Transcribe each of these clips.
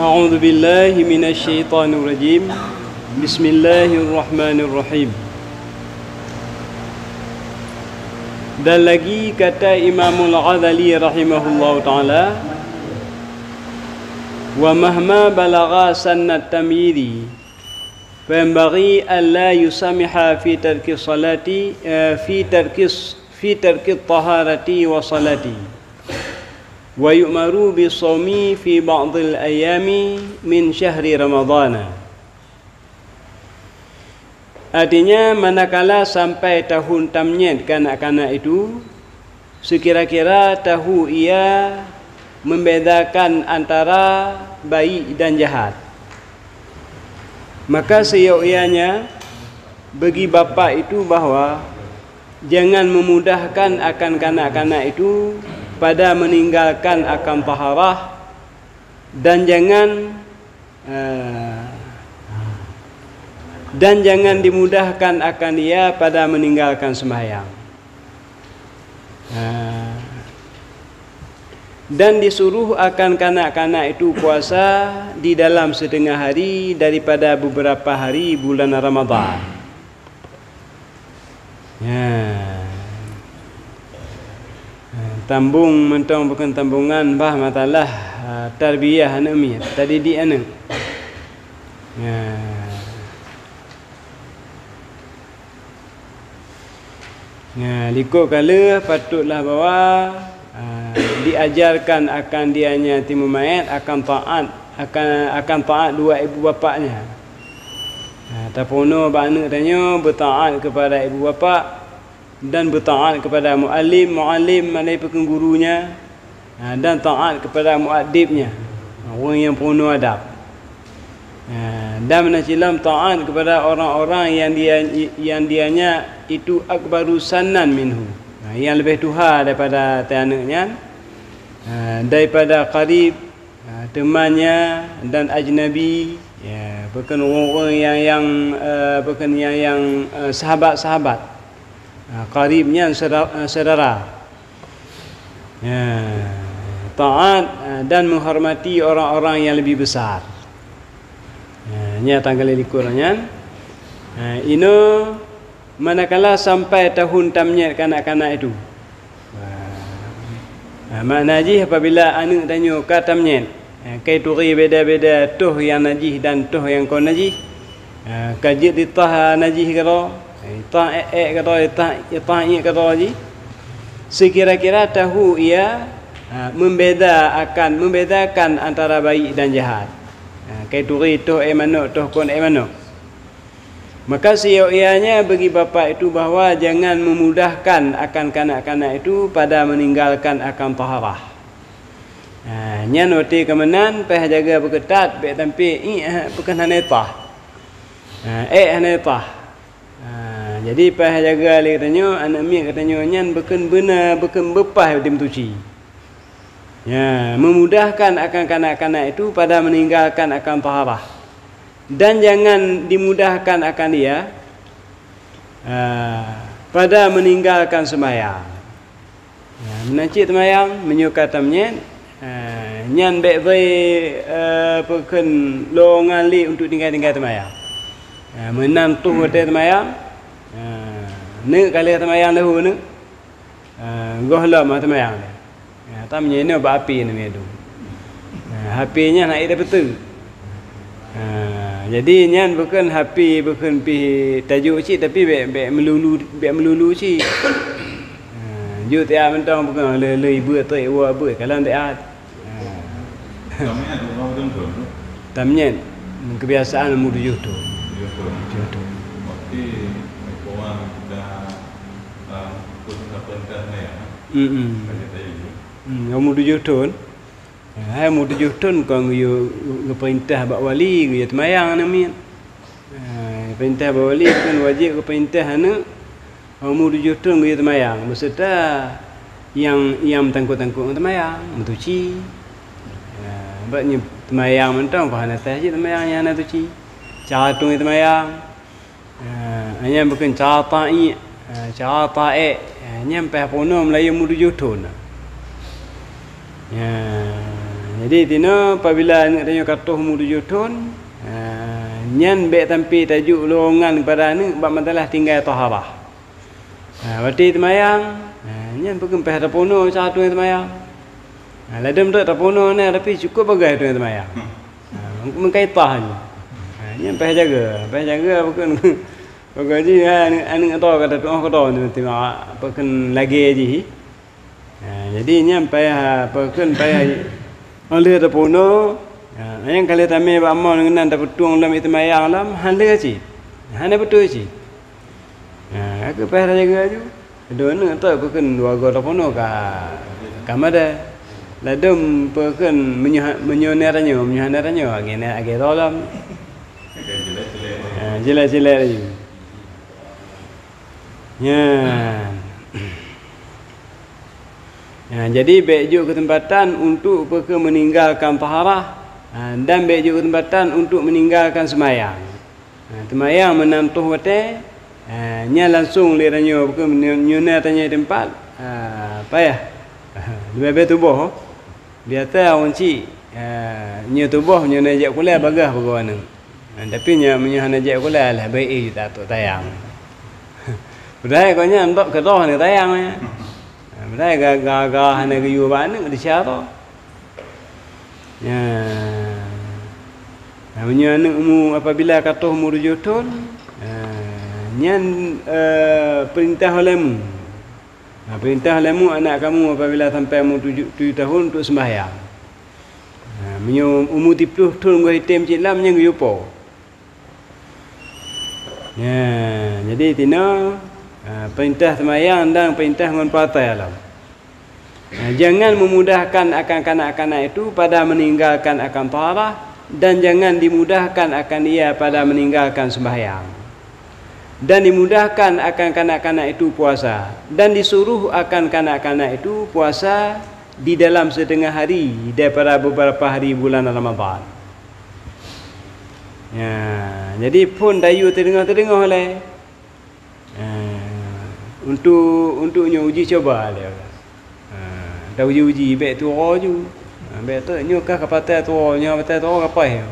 أعوذ بالله من الشيطان الرجيم بسم الله الرحمن الرحيم. Dan lagi kata Imamul Ghazali rahimahullah ta'ala, wa mahma balagha sannat tamyidi fayambaghi an la yusamiha fi tarki salati fi tarki taharati wa salati wa yu'maru bi sawmi fi ba'dil ayami min syahri ramadhana. Artinya manakala sampai tahun tamnyid kanak-kanak itu, sekira-kira tahu ia membedakan antara baik dan jahat, maka seyogyanya bagi bapa itu bahawa jangan memudahkan akan kanak-kanak itu pada meninggalkan akan taharah, dan jangan dimudahkan akan dia pada meninggalkan sembahyang. Dan disuruh akan kanak-kanak itu puasa di dalam setengah hari daripada beberapa hari bulan Ramadan. Tambung mentong bukan tambungan bah matalah tarbiyah anak mi tadidik anak. Likut kala patutlah bahawa diajarkan akan dianya timu mayat akan taat dua ibu bapaknya. Tapono anak tanya bertaat kepada ibu bapa dan bertaat kepada muallim mana pun gurunya, dan taat kepada muaddibnya, orang yang penuh adab. Dan menacilam taat kepada orang-orang yang dianya itu akbaru sannan minhu, yang lebih tuha daripada anaknya, daripada qarib, temannya, dan ajnabi, bukan orang-orang yang sahabat-sahabat, qaribnya saudara. Taat dan menghormati orang-orang yang lebih besar. Nya tanggal likurnya. Ini manakala sampai tahun tamnyid kanak-kanak itu. Mak najih apabila anak tanya ka tamnyid, kai turi beda-beda tuh yang najih dan tuh yang kau najih. Kajit ditah najih karo, tah karo, tah karo ji. Sekira-kira tahu ia membedakan antara baik dan jahat. Kai turi tuh mano tuh kon mano. Maka seyogyanya bagi bapa itu bahawa jangan memudahkan akan kanak-kanak itu pada meninggalkan akan taharah. Nyan wati kemenan peh jaga berketat baik tampi bukan hanetah. Hanetah. Jadi peh jaga li katanya anak mi katanya nyan bukan benar bukan bepah tim tuci. Memudahkan akan kanak-kanak itu pada meninggalkan akan taharah, dan jangan dimudahkan akan dia pada meninggalkan sembahyang. Menancik sembahyang menyuka tamnyid, nyan baik pekan longan li untuk tinggal sembahyang. Menantu hotel sembahyang, ne kali sembahyang lahu ne, gohlam sembahyang dia. Tamnya ni api ni tu. HP-nya nak ada betul. Jadi nyan bukan HP bukan pi tajuk cik tapi baik melulu cik. Ju tiap mentang bukan le ibu atau ibu abu kalau tak ada. Tamnya kebiasaan mu 7 tu. 7 tu. Berarti orang dah pun perintah ni ya. Umur 7 tahun. Umur 7 tahun kau perintah bak wali dia temayang namin. Perintah bak wali kan wajib ke perintah anak. Umur 7 tahun dia temayang beserta yang tangkut-tangkut temayang, mencuci. Baknya temayang mentang kau hana saja temayang yang nak cuci. Cara tung temayang. Hanya bukan cara ta'i, cara ta'i. Nyampe pono Melayu umur 7 tahun. Jadi tina apabila nak tanya katuh umur 7 tahun, nyan baik tampi tajuk lowongan kepada ni bab masalah tinggal taharah. Berarti temayang, nyan pergi peh tapono satu temayang. Ladam tak tapono ni tapi cukup bagai tu temayang. Mengkaitah ni. Nyan peh jaga bukan bagaji anu tahu kata tu kata ni tengok perken lagi je. Jadi nyan peh perken peh oleh tapono. Yang kali tami bamal dengan tak betul dalam itu mayang dalam hande ci. Hande betul ci. Aku payah jaga ju. Dona tak bukan dua gora pono ka mada. Ladum bukan menyonernya agak dalam. Jelas-jelas ju. Jadi baik kesempatan untuk meninggalkan taharah dan baik juga kesempatan untuk meninggalkan semayang. Semayang menantuh wate, nya langsung liranya bukan nyuna tanya tempat, payah. Lebih tubuh, biasa orang cik, nya tubuh nyuna jak kuliah bagah bagaimana. Tapi nya menyuhan jak kuliah lah baik tak tu tayang. Budaya kau nya untuk kedoh ni tayang. Budaya gagah hana kayu mana di siapa? Namanya anak umur apabila kata umur 7 tahun, nyan perintah olehmu. Perintah olehmu anak kamu apabila sampai umur 7 tahun untuk sembahyang. Menyo umur 30 tahun gua hitam cilam yang yupo. Jadi tina perintah sembahyang dan perintah ngon partai alam. Jangan memudahkan akan kanak-kanak itu pada meninggalkan akan taharah dan jangan dimudahkan akan dia pada meninggalkan sembahyang. Dan dimudahkan akan kanak-kanak itu puasa dan disuruh akan kanak-kanak itu puasa di dalam setengah hari daripada beberapa hari bulan Ramadan. Jadi pun dayu terdengar oleh untuknya uji coba dia. Dah uji baik tu ju. Baik tu nyukah kapata tu nya kapata tu apa ya.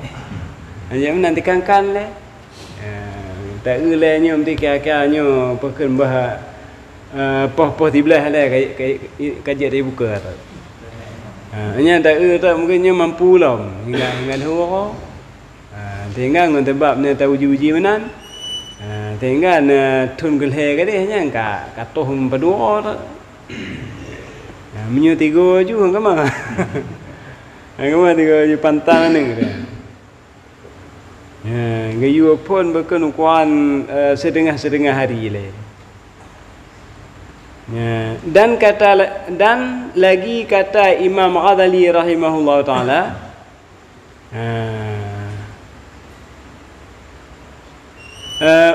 Yang nanti kan le. Tak le nya mesti kaya nya pekan bah poh tibelah le kajian dia buka tu. Nya tak tak mungkin nya mampu lah hingga huru. Tinggal ngon tebab ni tahu uji menan. Tinggal tun gelhe ke dia nya ka toh pedua tu. Menyo tiga ju ke mana? Angkama tiga ju pantang ni ke. Gayu pun bukan ukuran setengah hari le. Dan lagi kata Imam Ghazali rahimahullah taala,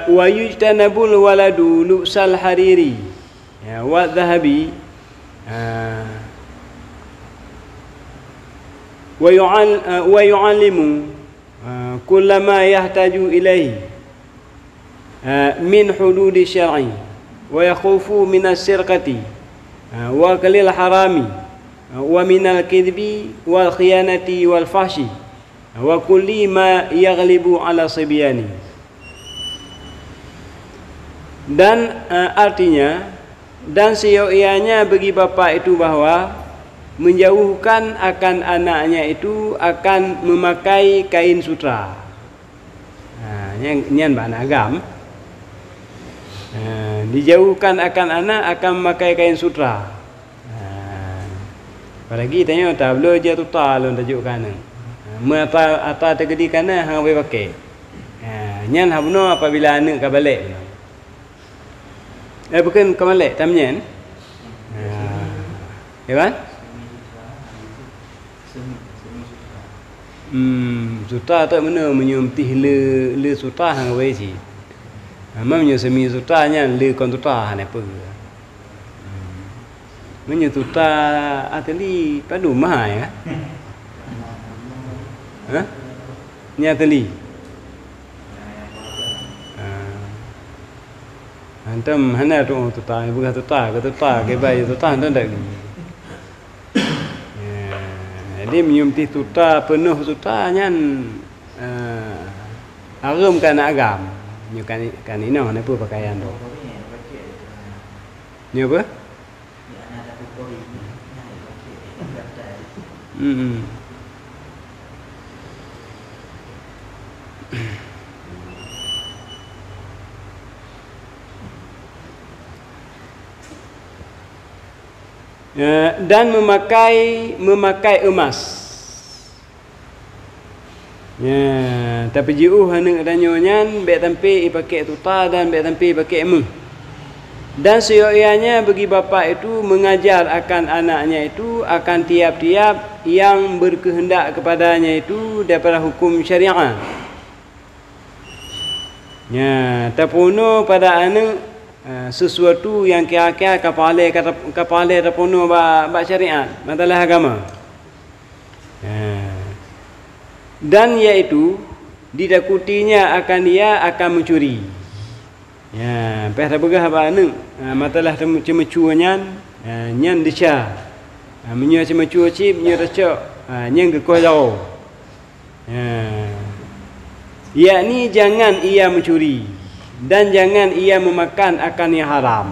wa yujtanabul waladu lubsal hariri wa dhahabi ويعلم كل ما يحتاج إليه من حدود الشرع ويخوف من السرقة وأكل الحرام ومن الكذب والخيانة والفحش وكل ما يغلب على صبيان. Dan artinya dan seyogyanya bagi bapa itu bahawa menjauhkan akan anaknya itu akan memakai kain sutra. Nyan bahana agam. Dijauhkan akan anak akan memakai kain sutra. Apalagi tanya tak boleh je tu talon tajuk kana. Mata ata tegedi kana hang boleh pakai. Nyan habno apabila anak ka balik. Bukan kemalik tamnyan. Ya kan? Suta tak mana menyumtih le suta hang we si. Memangnya semi suta nya le kon suta ne apa. Menyo suta ateli padu mah ya. Nya ateli. Antam hana tu tuta bukan tuta ke bayi tuta ndak dak. Jadi menyumti tuta penuh tuta nyan harum kan agam. Nyu kan ino apa pakaian tu. Nyu apa? Dan memakai emas. Ya, tapi jiu hanu danyonya bek tampi pakai tuta dan bek tampi pakai emu. Dan seyogyanya bagi bapa itu mengajar akan anaknya itu akan tiap-tiap yang berkehendak kepadanya itu daripada hukum syariat. Ya, tapuno pada anak sesuatu yang kira-kira kepala tapuno ba syariat, masalah agama. Ya. Dan iaitu didakutinya dia akan mencuri. Ya, peh begah ba anu matalah cemecuannya nyan deca. Menyo cemecu cip nyo recok nyang gekoh jauh. Ya. Yakni jangan ia mencuri dan jangan ia memakan akan yang haram.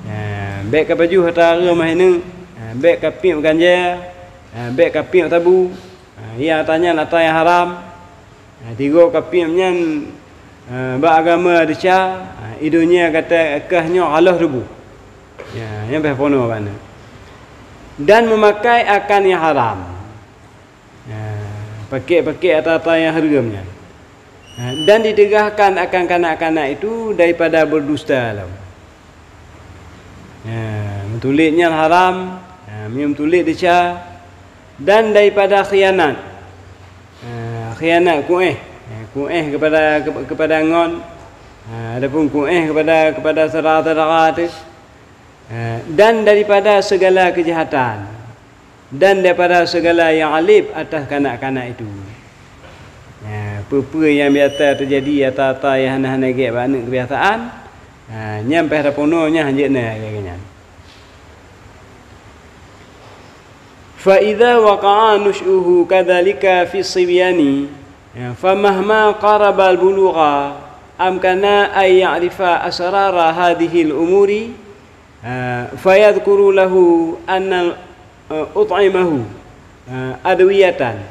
Ya, baik ke baju hatta rumah ini, baik ke piuk ganja, baik ke piuk tabu. Ia tanya nata yang haram. Tiga ke piuknya beragama deca, idunya kata kahnya Allah rubu. Ya, yang berpono mana. Dan memakai akan yang haram. Ya, pakai atau yang haramnya. Dan ditegahkan akan kanak-kanak itu daripada berdusta lah. Ya, mentulitnya haram, mentulit deca dan daripada khianat. Khianat kuih kepada ngon, adapun kuih kepada saudara-saudara tu, dan daripada segala kejahatan dan daripada segala yang alib atas kanak-kanak itu. Apa yang biasa terjadi atas yang hana-hana gek banyak kebiasaan, nyampai dah pononya hanjekna kayaknya. Fa idza waqa'a nush'uhu kadzalika fi sibyani famahma qaraba al-bulugha amkana ay ya'rifa asrara hadhihi al-umuri fayadhkuru lahu anna ut'imahu adwiyatan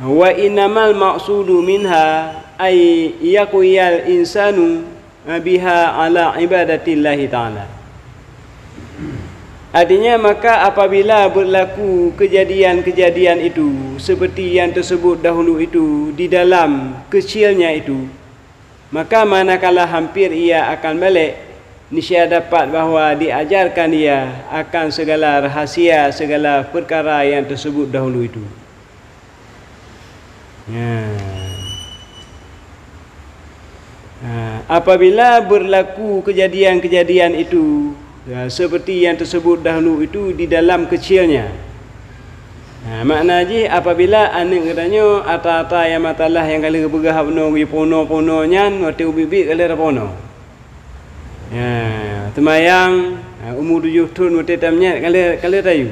wa innamal maqsudu minha ay yaqiyal insanu biha ala ibadatillahi ta'ala. Artinya maka apabila berlaku kejadian-kejadian itu seperti yang tersebut dahulu itu di dalam kecilnya itu, maka manakala hampir ia akan balik, niscaya dapat bahawa diajarkan dia akan segala rahasia, segala perkara yang tersebut dahulu itu. Ya. Apabila berlaku kejadian-kejadian itu seperti yang tersebut dahulu itu di dalam kecilnya, makna je apabila anak katanya ata-ata yang matalah yang kali bergah penuh pono-pono nyan waktu ubi-ubi kali pono. Ya, temayang umur 7 tahun waktu tamnya kali tayu.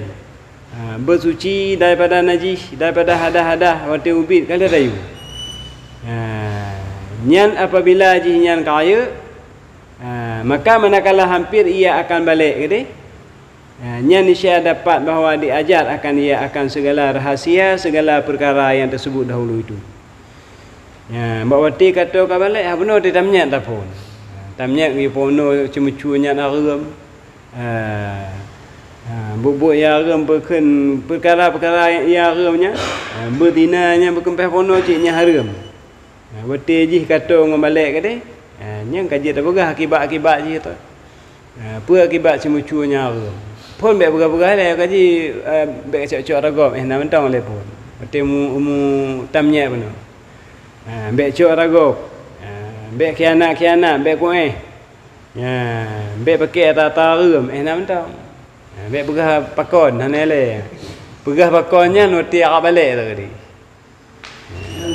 Bersuci daripada najis, daripada hadah-hadah waktu ubi kali tayu. Nyan apabila je nyan kaya, maka manakala hampir ia akan balik gitu, nyan niscaya dapat bahawa diajar akan ia akan segala rahasia, segala perkara yang tersebut dahulu itu. Ya, mbak wati kata kau balik, benar dia tamnya tak pun. Tamnya dia pono cemucunya narum. Bubuk yang haram berken perkara-perkara yang haramnya, berdinanya berkempeh pono ciknya haram. Wati je kata ngom balik kata, nyang kaji tak bergah akibat-akibat je tu. Apa akibat cemucunya haram. Pun baik bergah-bergah lah kaji baik cak-cak ragam nak mentang le pun. Wati mu tamnya pun. Baik cak ragam. Baik khianat-khianat, baik kuih. Baik pakai tata haram nak mentang. Baik bergah pakon hana le. Bergah pakonnya wati arab balik tu tadi.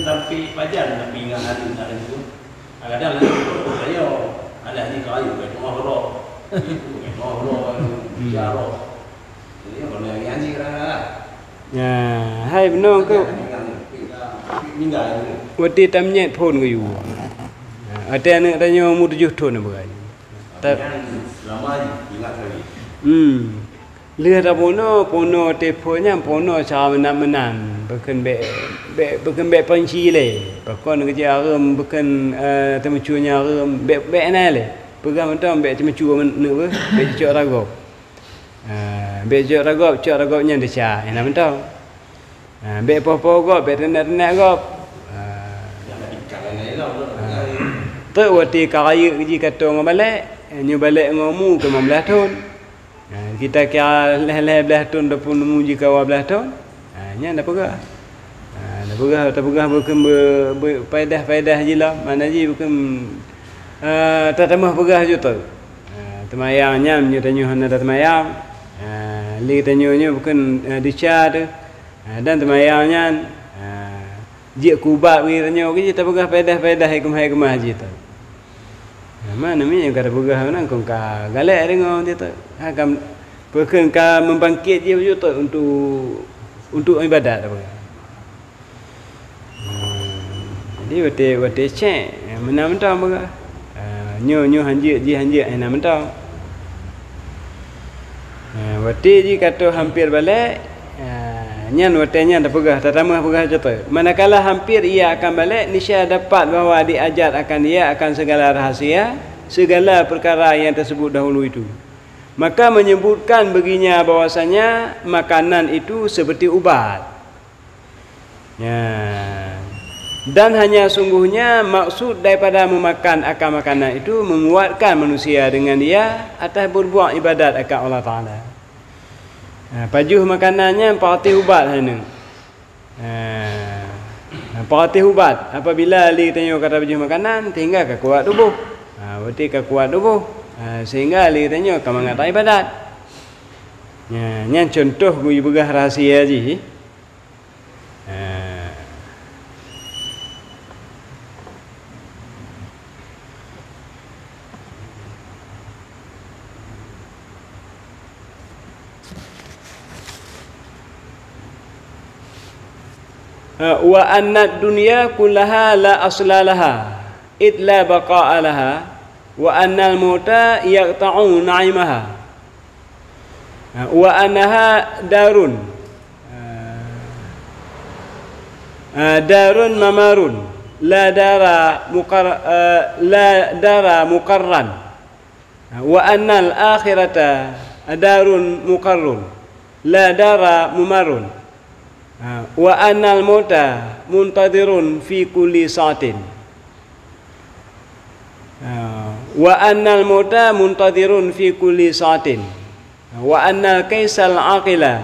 Tapi pajar tapi ingat hari nak itu. Kadang saya ada ni kayu kat rumah roh. Rumah roh jaro. Jadi kalau yang ni kira Hai benar ke meninggal wati tamnyet pun ke you. Ada anak tanya umur 7 tahun apa kan. lama ingat lagi Lihat pono telefonnya pono cara menang bukan be panci le. Bukan kerja aram bukan temucunya aram be ana le. Pegang mentang be temucu ne be cok ragop. Be cok ragopnya deca. Enak mentang. Be popo gop be tenak gop. Tu wati kaya ji kata ngabalik, nyu balik ngomu ke 15 tahun. Kita kira leh 12 tahun dah pun muji ka 12 tahun. Nya dah pegah. Dah pegah bukan faedah jelah. Mana ji bukan tak tambah pegah je tu. Temayang nyam nyu tanyu hana temayang. Li tanyu bukan dica tu. Dan temayangnya jik kubat we tanyu ke tak pegah faedah hikmah haji tu. Mana namanya kata pegah nang kong ka galak dengar dia tu. Akan bukan ka membangkit dia betul untuk ibadat apa. Jadi wate cek menang-menang pegah. Nyo hanjit enak mentang. Wate ji kata hampir balik nyan watenya dah pegah tatamah pegah jatuh. Manakala hampir ia akan balik niscaya dapat bahawa diajar akan dia akan segala rahasia, segala perkara yang tersebut dahulu itu. Maka menyebutkan baginya bahwasanya makanan itu seperti ubat. Dan hanya sungguhnya maksud daripada memakan akan makanan itu menguatkan manusia dengan dia atas berbuat ibadat akan Allah Taala. Pajuh makanannya parti ubat hanya. Parti ubat apabila li tanya kata pajuh makanan tinggal ke kuat tubuh. Berarti ke kuat tubuh sehingga li tanya ke mengatai ibadat. Yang contoh gue begah rahsia ji. Wa annad dunya kullaha la aslalaha illa baqa'a laha wa annal mauta yaqta'u na'imaha wa annaha darun mamarun la dara muqarran wa annal akhirata darun muqarrun la dara mumarrun wa annal mauta muntadirun fi kulli sa'atin wa annal mauta muntadirun fi kulli sa'atin wa annal kaisal aqila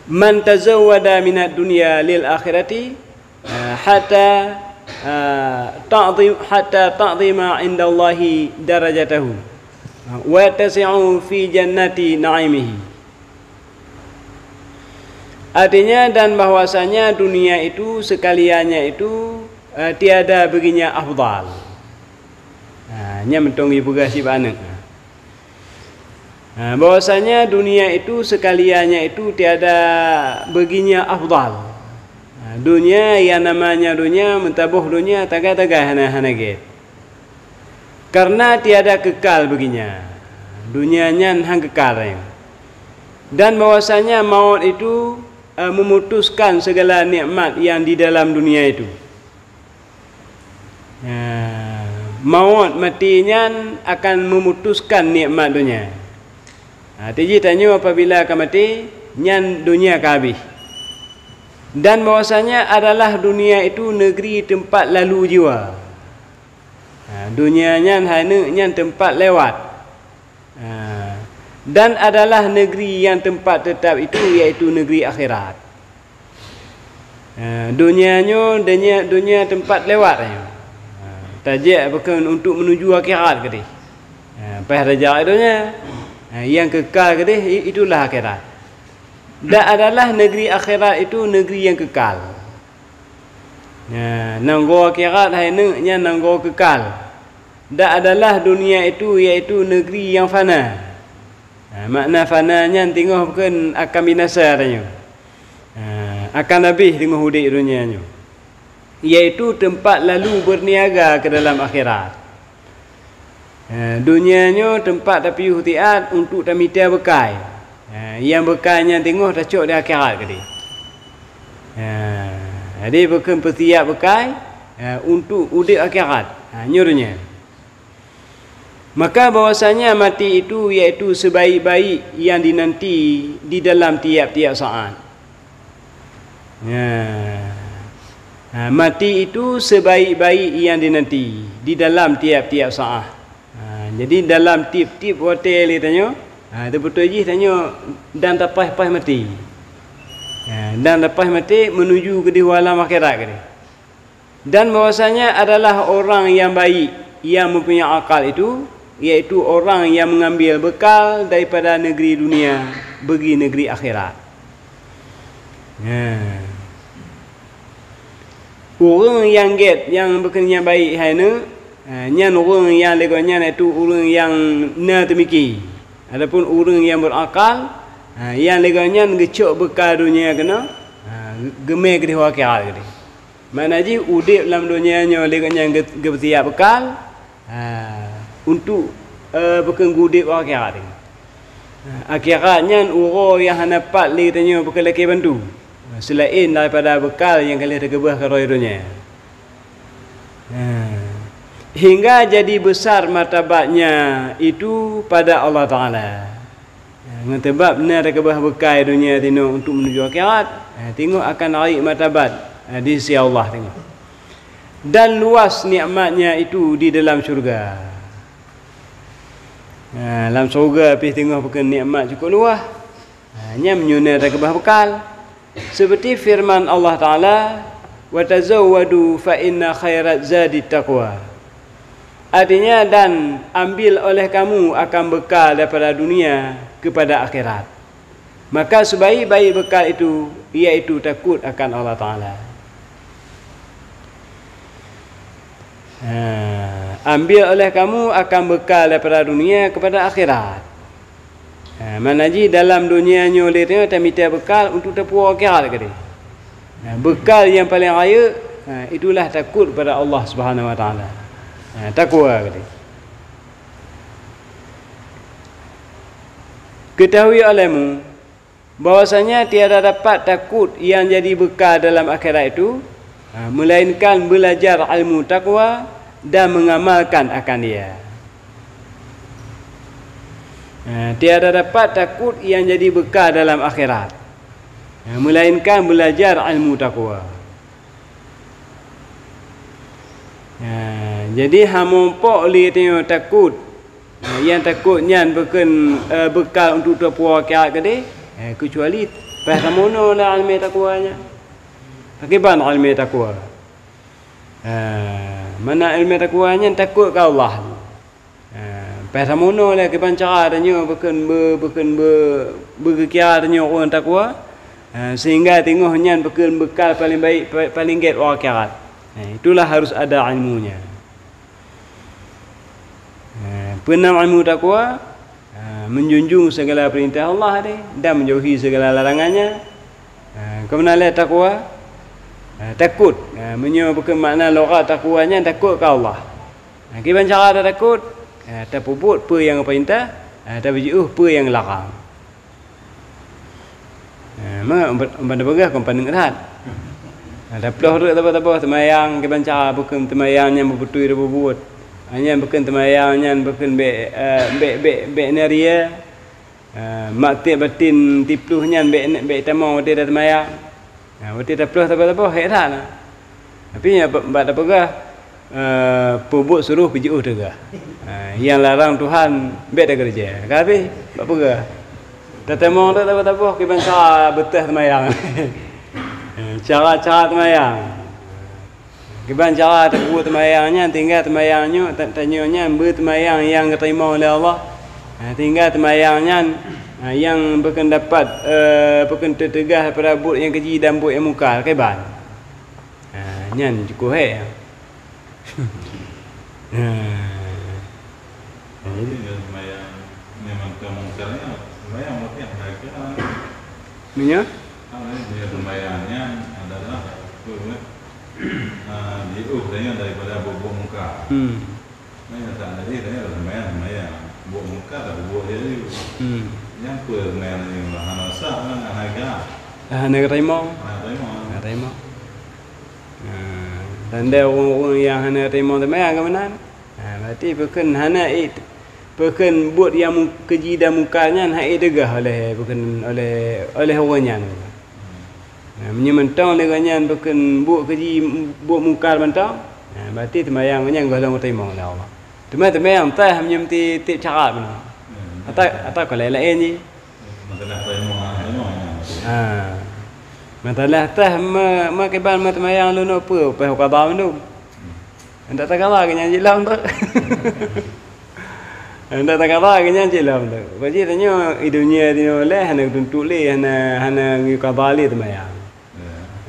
man tazawwada minad dunya lil akhirati hatta ta'zima indallahi darajatahu wa tasi'u fi jannati na'imihi. Artinya dan bahwasanya dunia itu sekaliannya itu tiada baginya afdal. Nya mentong ibu kasih anak. Bahwasanya dunia itu sekaliannya itu tiada baginya afdal. Dunia yang namanya dunia mentabuh dunia taga-taga hana get. Karena tiada kekal baginya. Dunianya hang kekal. Dan bahwasanya maut itu memutuskan segala nikmat yang di dalam dunia itu. Maut matinya akan memutuskan nikmat dunia. Tiji tanya apabila akan mati, nyan dunia akan habis. Dan bahwasanya adalah dunia itu negeri tempat lalu jiwa. Dunia nyan hanya nyan tempat lewat. Dan adalah negeri yang tempat tetap itu iaitu negeri akhirat. Dunia tempat lewat. Tajak bukan untuk menuju akhirat ke dia. Pas rajak itunya yang kekal ke dia itulah akhirat. Dan adalah negeri akhirat itu negeri yang kekal. Nanggo akhirat hanya nanggo kekal. Dan adalah dunia itu iaitu negeri yang fana. Makna fananya tengok bukan akan binasa tanya. Akan habis tengok hidup dunianya. Iaitu tempat lalu berniaga ke dalam akhirat. Dunianya tempat tapi hutiat untuk tamita bekai. Yang bekainya tengok dah cok di akhirat ke dia. Jadi bukan bersiap bekai untuk hidup akhirat. Nyuruhnya. Maka bahwasanya mati itu iaitu sebaik-baik yang dinanti di dalam tiap-tiap saat. Mati itu sebaik-baik yang dinanti di dalam tiap-tiap saat. Jadi dalam tip-tip hotel dia tanya, betul je tanya dan lepas mati. Dan lepas mati menuju ke di alam akhirat ke dia. Dan bahwasanya adalah orang yang baik yang mempunyai akal itu, iaitu orang yang mengambil bekal daripada negeri dunia bagi negeri akhirat. Orang yang yang bekerja baik hanya nyan orang yang legonya itu orang yang na temiki. Adapun orang yang berakal yang legonya ngecok bekal dunia kena gemeh ke di akhirat ke. Mana ji udip dalam dunia nya legonya bersiap bekal untuk bukan gudip akhirat. Akhiratnya orang yang hanapat li tanya bukan laki bantu. Selain daripada bekal yang kalian tergebah ke roh-rohnya. Hingga jadi besar martabatnya itu pada Allah Ta'ala. Sebab benar tergebah bekal dunia tino untuk menuju akhirat. Tengok akan naik martabat di sisi Allah tengok. Dan luas nikmatnya itu di dalam syurga. Dalam syurga pergi tengok bukan nikmat cukup luas. Hanya menyuna tergebah bekal. Seperti firman Allah Ta'ala, wa tazawwadu fa inna khairat zadi taqwa. Artinya dan ambil oleh kamu akan bekal daripada dunia kepada akhirat. Maka sebaik-baik bekal itu iaitu takut akan Allah Ta'ala. Ambil oleh kamu akan bekal daripada dunia kepada akhirat. Manaji dalam dunia ni oleh tengok tamita bekal untuk terpuas akhirat ke dia. Bekal yang paling raya itulah takut pada Allah Subhanahu Wa Taala. Takwa ke dia. Ketahui olehmu bahwasanya tiada dapat takut yang jadi bekal dalam akhirat itu melainkan belajar ilmu takwa dan mengamalkan akan dia. Tiada dapat takut yang jadi bekal dalam akhirat melainkan belajar ilmu takwa. Jadi hamompok li tengok takut yang takutnya bukan bekal untuk terpuas akhirat ke dia, kecuali pada mana lah ilmu takwanya. Bagaimana ilmu takwa? Mana ilmu takwanya takut ke Allah. Pada mana lah kebancara tanya bukan berkira tanya orang takwa sehingga tengoknya bukan bekal paling baik paling get orang akhirat. Itulah harus ada ilmunya. Penam ilmu takwa menjunjung segala perintah Allah dan menjauhi segala larangannya. Kemudian takwa takut bukan makna logat takwanya takut ke Allah. Kebancara ada takut tak puput apa yang perintah, tak berjauh apa yang larang. Pada begah kau pandang erat. Ada peluh tu apa temayang kebancara bukan temayang yang berbetul dia berbuat. Hanya bukan temayang yang bukan be neria. Makti batin tipluhnya be tamau dia dah temayang. Berarti tak peluh apa heran. Tapi pada begah pubuk suruh pergi juga. Yang larang Tuhan bet dah kerja. Habis buat apa? Tetemong tu apa kebancara betah temayang. Cara-cara temayang. Kebancara takut temayangnya tinggal temayangnya tanyanya bertemayang yang diterima oleh Allah. Tinggal temayangnya yang bukan dapat bukan tertegah daripada but yang keji dan but yang mukar keban. Nyan cukup hai. memang kemungkinannya sembahyang mungkin mereka Minyak? dia sembahyangnya adalah diubahnya daripada bubuk muka. Nah, tak ada dia sembahyang bubuk muka tak bubuk dia itu. Yang sembahyang ini hana sah kan harga. Hana terima. Hana terima. Dan dia orang yang hana terima sembahyang ke mana? Berarti bukan hana bukan buat yang keji dan mukanya hak degah oleh bukan oleh orangnya. Menyementang dengan bukan buat keji buat muka mentang. Berarti sembahyang nya golong terima oleh Allah. Sembahyang tah menyemti tik cara mana. Atau kalau lain je. Masalah terima. Masalah tah makiban sembahyang lu no apa pe qada tu. Hendak tak kalah ke nyanyi lam tu. Hendak tak kalah ke nyanyi lam tu. Bagi tanya dunia ni oleh hana tuntuk le hana ngi qada le sembahyang.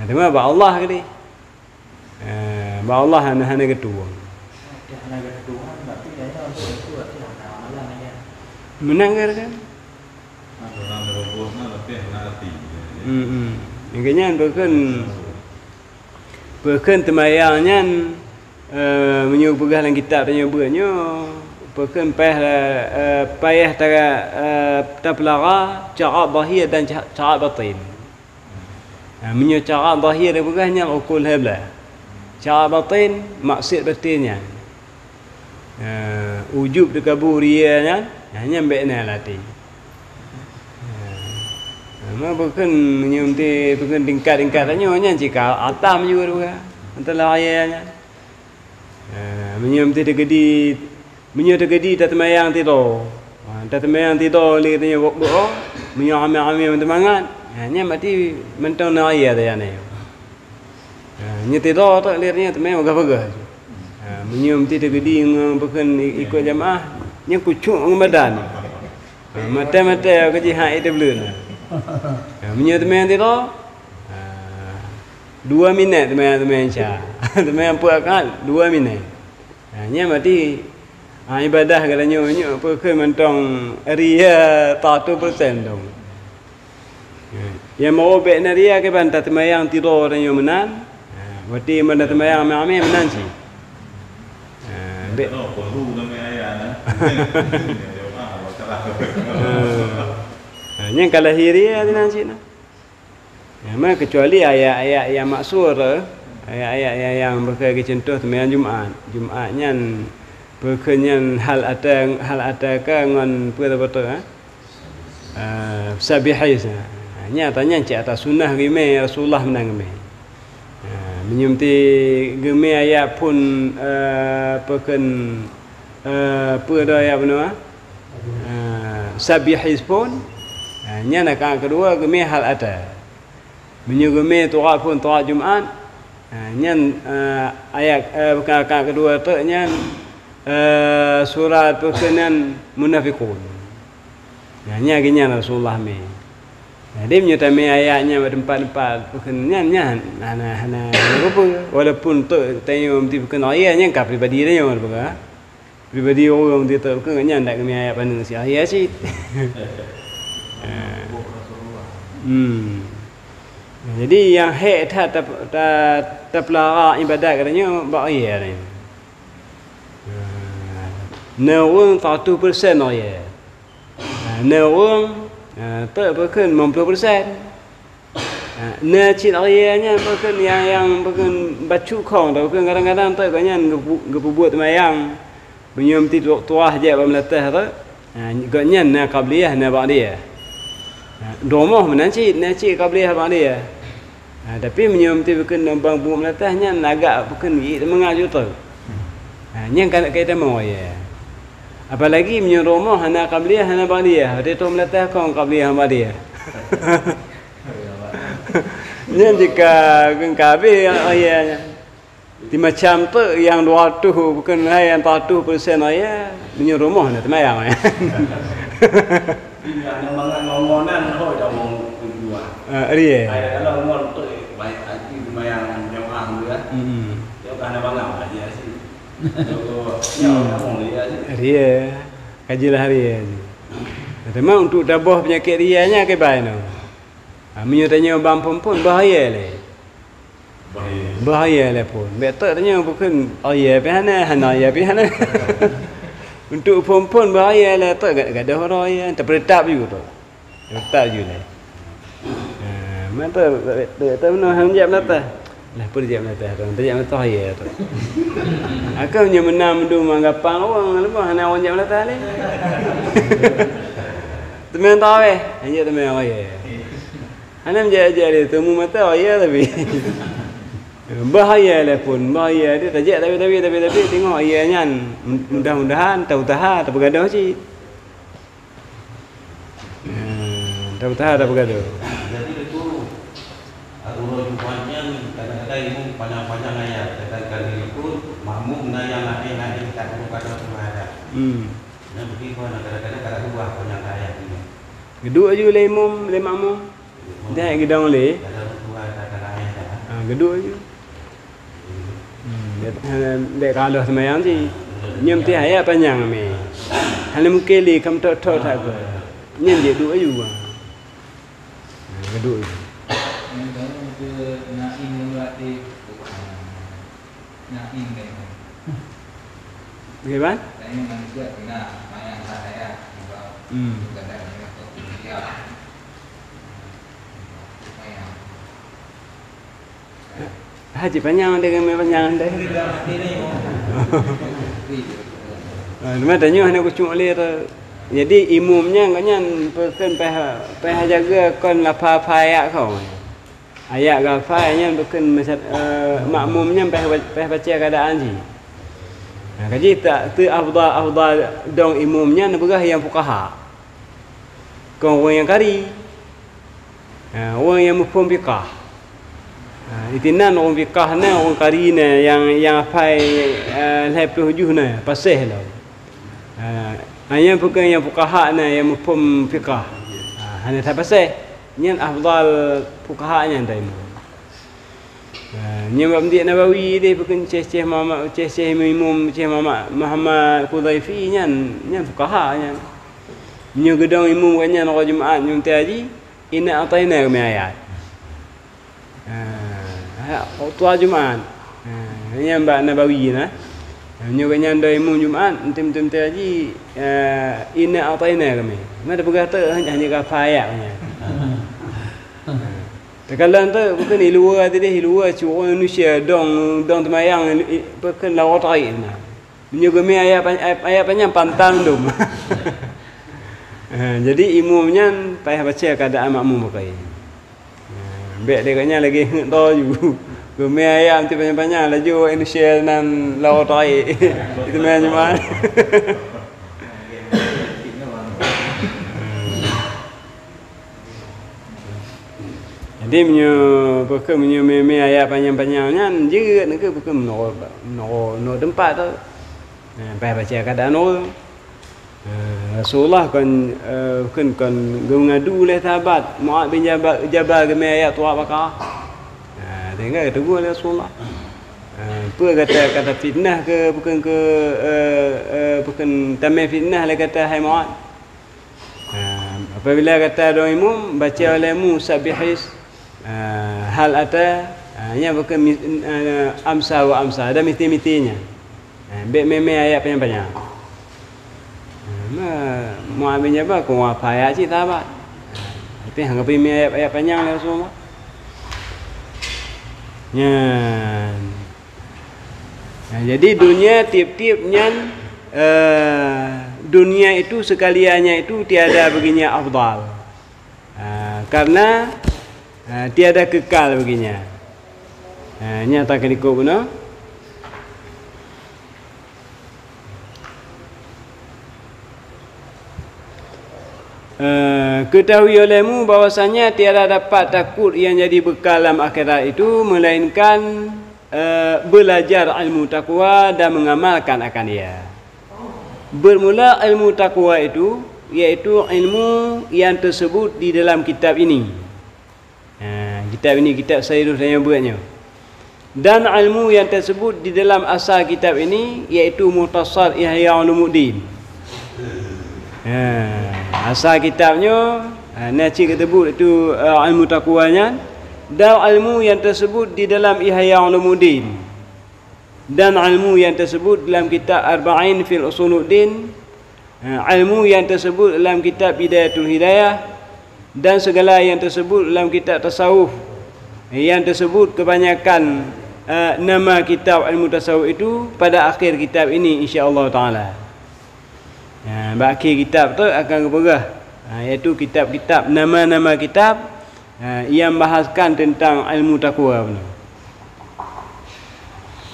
Tema ba Allah ke dia. Ba Allah hana ketua. Menang kan? Orang berbuatnya lebih nanti. Yang kenyan bukan temayangnya menyuruh pegah dalam kitab tanya buatnya bukan payah terpelara cara zahir dan cara batin. Menyuruh cara zahir pegahnya ukul habla. Cara batin maksud batinnya. Ujub dikaburianya hanya bekna latih. Bukan menyuntik bukan tingkat-tingkat hanya jika atam juga antara ayahnya. Menyuntik tegedi tak temayang tidur. Tak temayang tidur lagi tanya doa, menyamai mentemangan. Hanya mati mentang na ayah dia ni. Nya tidur tak lihatnya temayang agak-agak. Menyuntik tegedi bukan ikut jamaah, nya kucuk badan. Mata-mata kerja hak itu belum. Menyuruh teman tidur 2 minit teman Syah. Teman apa kan 2 minit. Nya mati ibadah katanya apa ke mentang ria 100% dong. Yang mau bet ria ke bantah teman tidur dan yo menan. Berarti mana teman amai menan sih. Bet perlu dengan ayah Yang kalau hiria di nanti na. Memang kecuali ayat-ayat yang maksur, ayat-ayat yang berkaitan contoh teman Jumaatnya berkenyan hal ada dengan betul-betul sabihis. Nya tanya cik atas sunnah gime Rasulullah menang gime. Menyumti gime ayat pun berken apa ayat benar? Sabihis pun nya nak kedua geme hal ada. Menyugeme tuah pun tuah Jumaat. Nya ayat bukan kedua tu nya surat perkenan munafiqun. Nya gini Rasulullah me. Jadi menyutame ayatnya bertempat-tempat perkenannya hana apa walaupun tu tanya mesti bukan ayatnya ka pribadi dia yang apa. Pribadi orang dia tu nya ndak geme ayat pandang si ayat sih. Jadi yang hak terpelara ibadat katanya baik ni. Naung 100% ya. Naung tak bukan 90%. Cik ayahnya bukan yang bukan bacu kong tu bukan kadang-kadang tak kanyan gebuat mayang menyum tidur tuah je meletah tu. Ganyan na qabliyah na ba'diyah. Domah menanci qabliyah ba'diyah. Tapi menyum tu bukan bang bu meletahnya agak bukan mengaju tu. Yang kata mau ya. Apalagi menyum rumah hana qabliyah hana ba'diyah. Dia tu meletah kong qabliyah ba'diyah. Yang jika kengkabe ayahnya. Di macam tu yang 200 bukan yang 100% ayah menyum rumah nak temayang. Yang mangan ngomonan hoi dah mau dua. Ria. Kalau ngomong tu baik hati lumayan jamaah tu kan. Dia kan bangang aja sih. Yo ngomong dia sih. Ria. Kajilah ria. Memang untuk tabah penyakit rianya ke baik no. Menyertanya bang pun bahaya le. Bahaya le pun. Betul tanya bukan ayah pihana hana ayah pihana. Untuk pun bahaya le tak gadah orang ayah terperetap juga tu. Terperetap juga le. Mata tak mana hang jap nata. Lah pun jap nata tu. Jap nata ayah tu. Aku nya menam du manggapang orang lebah hana orang jap nata le. Temen tahu hanya temen ayah. Hana menjaga dia temu mata ayah tapi. Bahaya lah pun, bahaya dia tajak tapi tengok ayahnya mudah-mudahan tahu tahan tak bergaduh sih. Tahu tahan tak bergaduh. Jadi itu urut jumpanya kadang-kadang ibu panjang-panjang ayat, kadang-kadang itu makmum yang naik tak perlu kadang semua ada. Nah begitu kadang-kadang kadang dua panjang ayat ini. Geduk je le imam, le makmum. Dah gedang le. Kadang dua kadang ayat. Geduk je. Dek kalau semayang sih nyem ti ayat panjang me. Hanya mungkin li kam tak tak ke. Nyem je duk ayu. Geduk je. Bagaimana? Haji panjang dengan panjang dah. Nama tanya hanya kucing oleh jadi imamnya kanyan perken peh jaga kon lapa ayat kau. Ayat gafainya bukan makmumnya peh baca keadaan sih. Kaji tak tu afdal dong imamnya nebegah yang fuqaha. Kau orang yang kari. Orang yang mufhum fiqh. Itinan orang fiqah na orang kari na yang hafal lepas hujung na pasih lah. Hanya bukan yang fuqaha na yang mufhum fiqh. Hanya tak pasih. Nyan afdal fuqaha nya dai. Nyan Abdi Nawawi dia bukan Syekh Muhammad Syekh Imam Syekh Muhammad Qudaifi nyan fuqaha nyan. Nyan gedang imam kanyan orang Jumaat nyum haji inna ataina kami ayat. Tua Jumaat. Nyan Mbak Nawawi na. Nyan kanyan dai imam Jumaat entim haji inna ataina kami. Mana berkata hanya kafayat nya. Kalau tu bukan luar tadi luar cuma Indonesia dong temayang bukan lawat air na. Menjaga mi ayat panjang pantang dom. Jadi imamnya payah baca keadaan makmum pakai. Baik dia kanya lagi to ju. Gome ayat tu panjang laju Indonesia nan lawat air. Itu macam Dia punya meme ayat panjang-panjangnya juga nak bukan no tempat tu. Baik baca keadaan orang. Rasulullah kan ngadu oleh sahabat Mu'ad bin Jabal ke ayat tu apa? Tengok tunggu oleh Rasulullah. Apa kata fitnah ke bukan tamai fitnah lah kata hai Mu'ad. Apabila kata doa imam baca olehmu sabihis hal ada nya bukan amsa wa amsa ada miti-mitinya. Baik meme ayat panjang-panjang. Mu'ad bin Jabal ko apa ayat sih sahabat. Tapi hang api ayat panjang lah semua. Jadi dunia tiap-tiapnya dunia itu sekaliannya itu tiada baginya afdal. Karena tiada kekal baginya. Nyata kediko guna. Ketahui olehmu bahwasanya tiada dapat takut yang jadi bekal dalam akhirat itu melainkan belajar ilmu takwa dan mengamalkan akan dia. Bermula ilmu takwa itu iaitu ilmu yang tersebut di dalam kitab ini. Kitab ini kitab Sayyidus yang buatnya. Dan ilmu yang tersebut di dalam asal kitab ini iaitu Mukhtasar Ihya Ulumuddin. Asal kitabnya Naci ketebut itu ilmu takwanya, dan ilmu yang tersebut di dalam Ihya Ulumuddin, dan ilmu yang tersebut dalam kitab Arba'in fil Usuluddin, ilmu yang tersebut dalam kitab Bidayatul Hidayah, dan segala yang tersebut dalam kitab tasawuf. Yang tersebut kebanyakan nama kitab ilmu tasawuf itu pada akhir kitab ini insya-Allah taala. Akhir kitab tu akan berperah, iaitu kitab-kitab, nama-nama kitab yang bahaskan tentang ilmu takwa.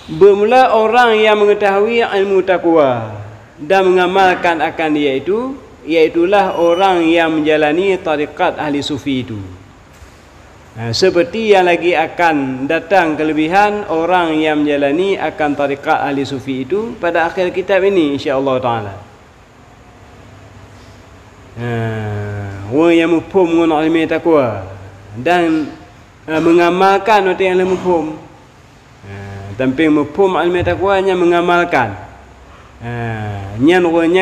Bermula orang yang mengetahui ilmu takwa dan mengamalkan akan dia itu, iaitulah orang yang menjalani tariqat ahli sufi itu. Seperti yang lagi akan datang kelebihan orang yang menjalani akan tariqat ahli sufi itu pada akhir kitab ini insya-Allah taala. Orang yang mufhum dengan ilmu takwa dan mengamalkan apa yang mufhum. Tanpa mufhum ilmu takwa hanya mengamalkan. Nyan orang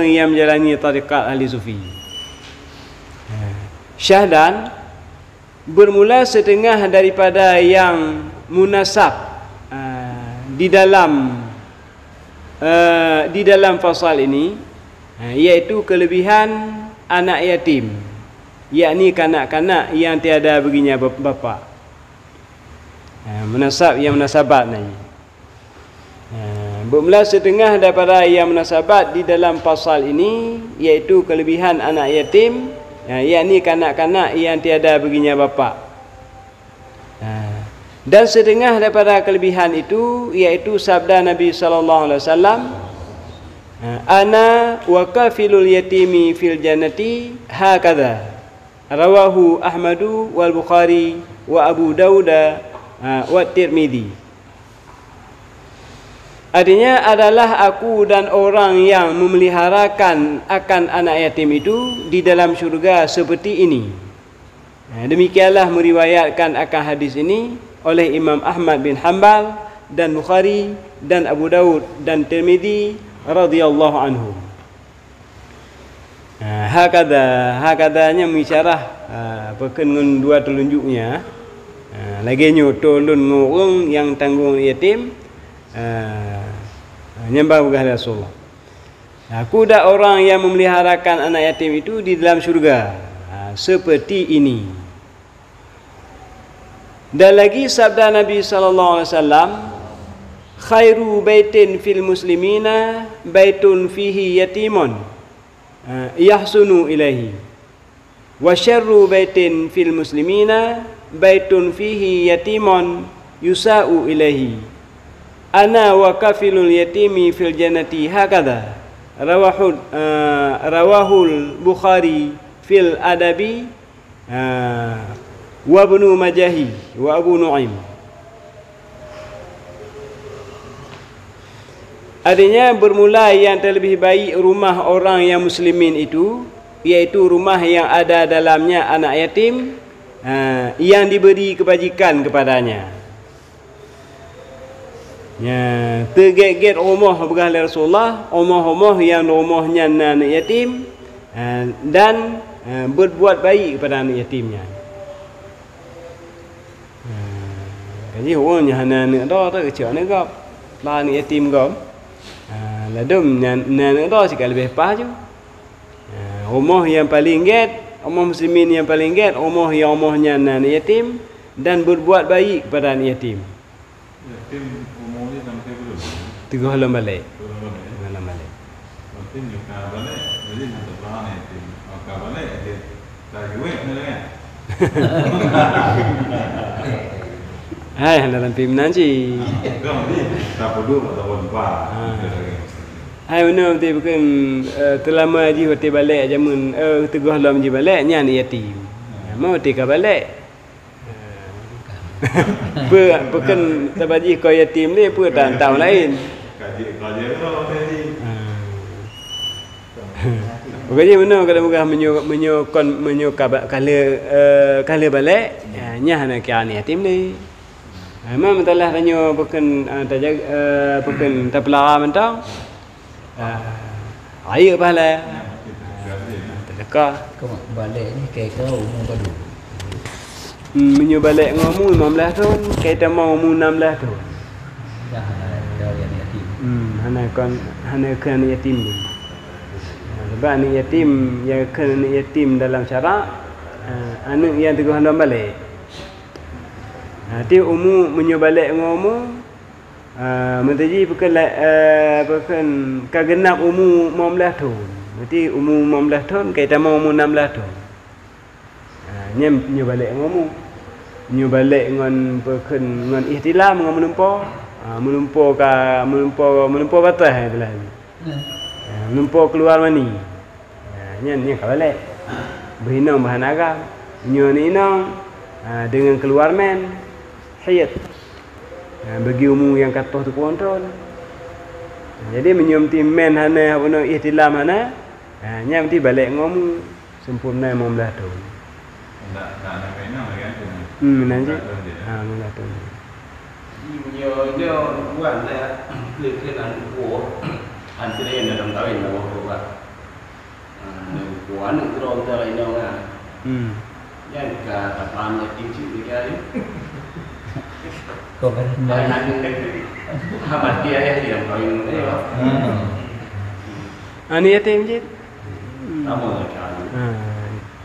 yang menjalani tariqat ahli sufi. Syahdan bermula setengah daripada yang munasab di dalam fasal ini, iaitu kelebihan anak yatim, yakni kanak-kanak yang tiada baginya bapa. Munasab yang munasabat ni. Bermula setengah daripada yang munasabat di dalam pasal ini, iaitu kelebihan anak yatim, yakni kanak-kanak yang tiada baginya bapa. Dan setengah daripada kelebihan itu, iaitu sabda Nabi sallallahu alaihi wasallam, ana wa kafilul yatimi fil jannati hakadha, rawahu Ahmadu wal Bukhari wa Abu Dawud wa Tirmidzi. Artinya adalah aku dan orang yang memeliharakan akan anak yatim itu di dalam syurga seperti ini. Demikianlah meriwayatkan akan hadis ini oleh Imam Ahmad bin Hanbal dan Bukhari dan Abu Dawud dan Tirmidzi radhiyallahu anhum. Hakadanya mengisyarah berken dengan dua telunjuknya. Lagi tolong ngorong yang tanggung yatim, nyembah berhala Rasulullah. Aku dah orang yang memeliharakan anak yatim itu di dalam syurga seperti ini. Dan lagi sabda Nabi sallallahu alaihi wasallam, khairu baitin fil muslimina baitun fihi yatimun yahsunu ilaihi, wa syarru baitin fil muslimina baitun fihi yatimun yusa'u ilaihi, ana wa kafilul yatimi fil jannati hakadha, rawahul Bukhari fil adabi wa Ibnu Majahi wa Abu Nu'aim. Artinya bermula yang terlebih baik rumah orang yang muslimin itu, iaitu rumah yang ada dalamnya anak yatim yang diberi kebajikan kepadanya. Terget-get rumah berhala Rasulullah, rumah-rumah yang rumahnya anak yatim, dan berbuat baik kepada anak yatimnya. Jadi orangnya anak dah tu kecil ni gap, lah anak yatim gap. Ladum anak dah sikit lebih pas je. Rumah yang paling get, rumah muslimin yang paling get, rumahnya anak yatim dan berbuat baik kepada anak yatim. Yatim umur ni sampai belum? 3 bulan balik. 3 bulan balik. Yatim juga balik, jadi nak tahan yatim. Maka balik dia tak jual ni kan? Hai dalam film nanti. Kau ni tak perlu tak lupa. Hai benar betul bukan terlama haji hotel balik jamun 3 bulan haji balik nya anak yatim. Mau tika balik. Bukan tabaji kau yatim ni apa tahun lain. Kaji tu tadi. Bukannya benar kadang-kadang menyo kala balik nya anak yatim ni. Memang telah tanya bukan bukan terpelara mentang. Air pahala. Dekah. Kau balik ni kira umur padu. Menyo balik ngomu 15 tahun, kita mau umur 16 tahun. Dah ada yang yatim. Hana kan yatim ni. Sebab anak yatim yang kan anak yatim dalam syarak anak yang teguh hendak balik. Nanti umur menyo balik ngomu mentaji bukan kagenap umur 15 tahun. Nanti umur 15 tahun kita mau umur 16 tahun. Nyo balik ngomu. Nyo balik ngan berken ngan ihtilam ngan menumpur batas itulah. Menumpur keluar mani. Nyen ka balik. Berhinang bahan agam. Nyo ni inang dengan keluar men hayat. Bagi umur yang katoh tu kontrol. Jadi menyum ti men hana apa ihtilam hana. Nya mesti balik ngomu sempurna 15 tahun. Tak ada mainan lagi kan? Nanti. Mula tu. Nhiều buat lah kenan của anh cái này là đồng tàu là một bạn của anh cái đó là đâu nè yang cả tập làm là chính trị cái Kau kan anh apa dia ya thì đồng tàu đấy Ani yatim je. Sama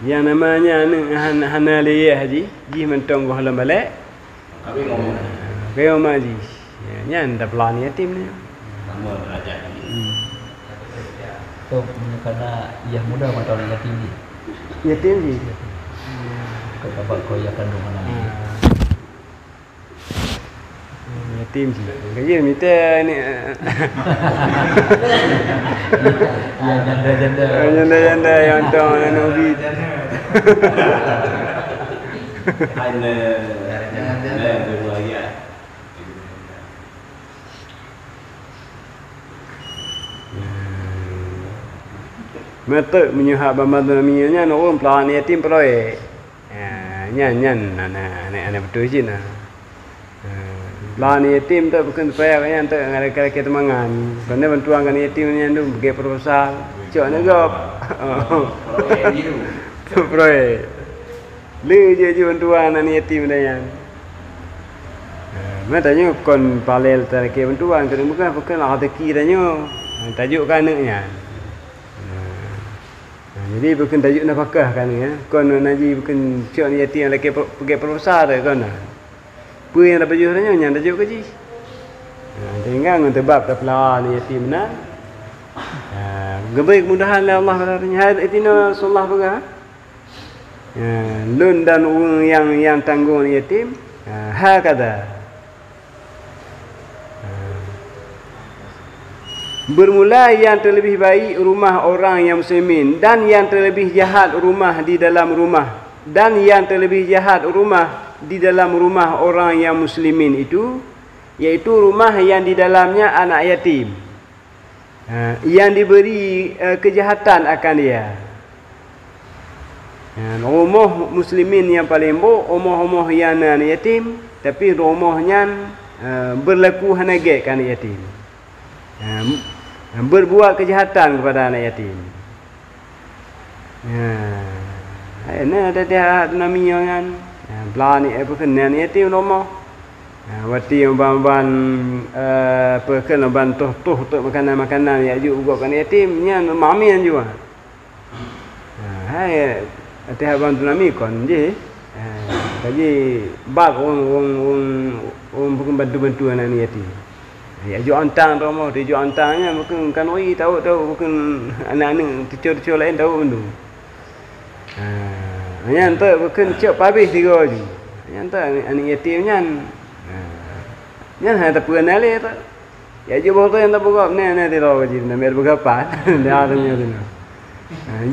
Yang namanya hana liya haji, ji mentong ko halam balik. tapi ngomong Kaya maji. Nya nda plan yatim ni. sama derajat kau karena ia muda mata orang yatim ni. Yatim je. Kau dapat kau ia kandung anak ni. Yatim je. Kaya minta ni. Ya janda. Janda yang tong nabi. anh từ người vậy Mata menyuhab bamadun minya orang plan yatim proyek. Nyan anak betul je nah. Plan yatim tu bukan supaya kan tu ngada kita mangan. Kerana bantuan kan yatim ni tu bagi proposal. Cok negop. Proyek. Lu je bantuan anak yatim dah yang. Matanya kon paralel tarike bantuan kerana bukan ada kiranya tajuk kan anaknya. Jadi bukan tajuk nafkah kan ya. Kon naji bukan cok ni yatim lagi pergi proposal dah kan. Apa yang dapat jualnya yang tajuk kaji. Tinggal untuk bab tapla ni yatim na. Gebai kemudahan lah Allah katanya. Had itina sallallahu baga. Lun dan orang yang tanggung yatim hakada. Bermula yang terlebih baik rumah orang yang muslimin dan yang terlebih jahat rumah di dalam rumah dan yang terlebih jahat rumah di dalam rumah orang yang muslimin itu yaitu rumah yang di dalamnya anak yatim yang diberi kejahatan akan dia. Rumah muslimin yang paling buruk rumah-rumah yang anak yatim tapi rumahnya berlaku hanagek anak yatim. Berbuat kejahatan kepada anak yatim. Ini ada dia namanya kan. Belani apa kena anak yatim rumah. Wati yang ban perken ban tuh untuk makanan-makanan ya juga kan yatimnya mamian juga. Hai ada ban tu nami kon je. Jadi bab orang bukan bantu-bantu anak yatim. Ya jual antang rumah, dia jual antangnya mungkin kan oi tahu mungkin anak-anak cucu lain tahu tu. Hanya entah mungkin cep habis tiga je. Hanya entah anak yatimnya. Nya hanya tak pernah le tak. Ya jual tu yang tak buka ni dia tahu je nak biar berapa. Dia ada ni tu.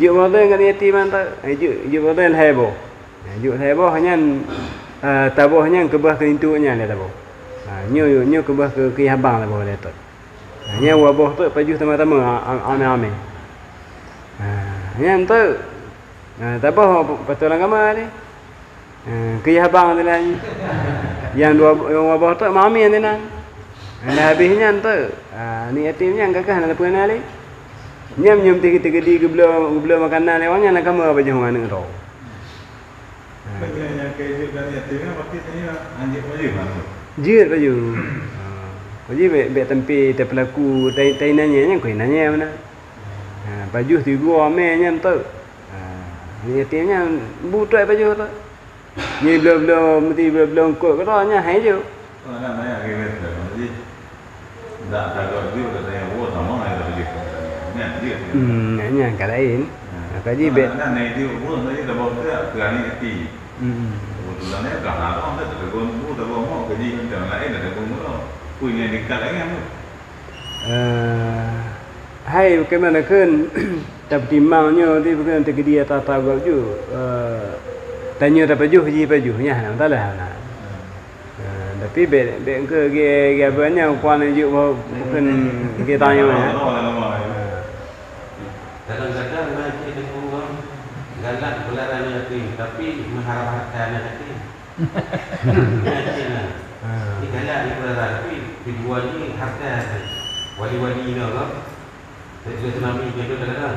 Jual tu yang yatim tak. Jual tu yang heboh. Jual heboh hanya tabuhnya kebah kelintunya dia tabuh. Nyo kebah ke habang lah boleh tu. Nya wabah tu paju tama-tama ame-ame. Nya tu tabah betul agama ni. Ke habang tu lah. Yang wabah tu mami ni nan. Habisnya tu ni yatimnya kakak nak pernah ni. Nyam kita gedi gebla makanan lewanya nak kamu apa jangan nak ro. Bagaimana kerja dan yatim waktu ini anjing wajib mana? Jir baju. Wajib be tempi te pelaku tai nanya nya koi nanya mana. Baju ti gua me nyam tu. Ni yatimnya butuh baju tu. Ni belum mesti belum kok ko nya hai je. Nak nanya kerja jadi tak ada juga saya buat sama ada begitu. Nya ka lain. Kaji be. Nah, ni dia buat tadi dah bawa dia kerana yatim. Kebetulannya kerana orang dah tergolong dah bawa mau kerja macam lain dah tergolong punya dekat lagi kan. Hai bagaimana kan tertimangnya di bukan tergedia tata baju tanya dapat baju nya tak lah nah. Tapi be ke banyak puan ju bukan kita tanya ya. Kadang-kadang macam itu orang galak belaran yatim tapi mengharapkan yatim. Ini galak ni belaran tapi tujuan ni harta wali-wali ni kan. Jadi tsunami dia kadang-kadang.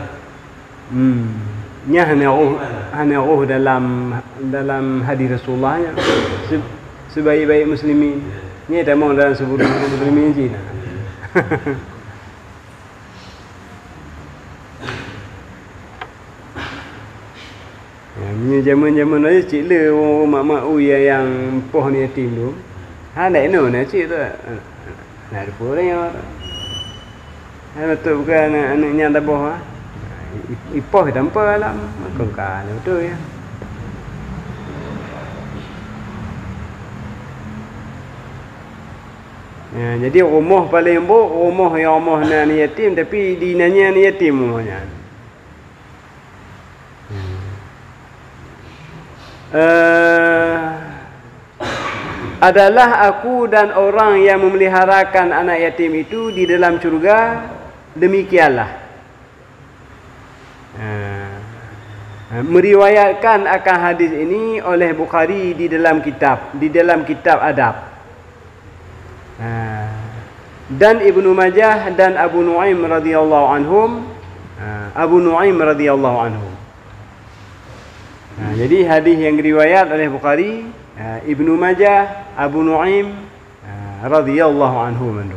Nya hanya dalam hadis Rasulullah sebaik-baik muslimin. Ni tak mau dalam sebut muslimin je nah. Zaman-zaman aja cik le mak-mak uya yang poh ni yatim tu. Ha nak no nak cik tu. Nak depo dia. Ha betul bukan anaknya tak boh ah. Ipoh tanpa alam kongkan betul ya. Ya, jadi rumah paling buruk rumah yang rumah ni yatim tapi dinanya ni yatim rumahnya. Adalah aku dan orang yang memeliharakan anak yatim itu di dalam syurga, demikianlah. Meriwayatkan akan hadis ini oleh Bukhari di dalam kitab adab. Dan Ibnu Majah dan Abu Nuaim radhiyallahu anhum. Jadi hadis yang diriwayat oleh Bukhari, Ibnu Majah, Abu Nuaim radhiyallahu anhum.